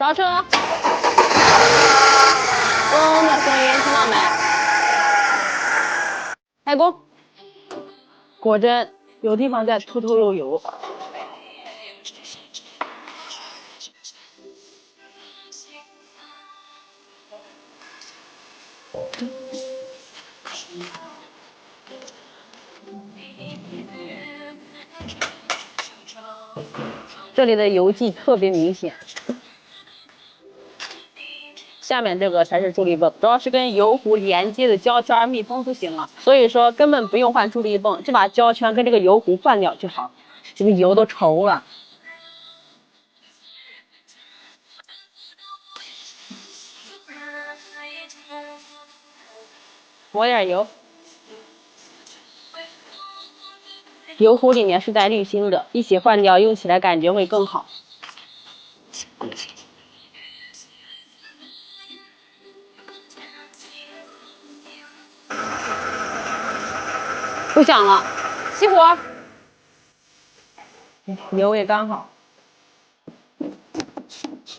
刹车！嗡的声音听到没？开工！果真有地方在偷偷漏油。这里的油迹特别明显。下面这个才是助力泵，主要是跟油壶连接的胶圈密封就行了，所以说根本不用换助力泵，就把胶圈跟这个油壶换掉就好。这个油都稠了，抹点油。油壶里面是带滤芯的，一起换掉，用起来感觉会更好。不响了，熄火。油也刚好。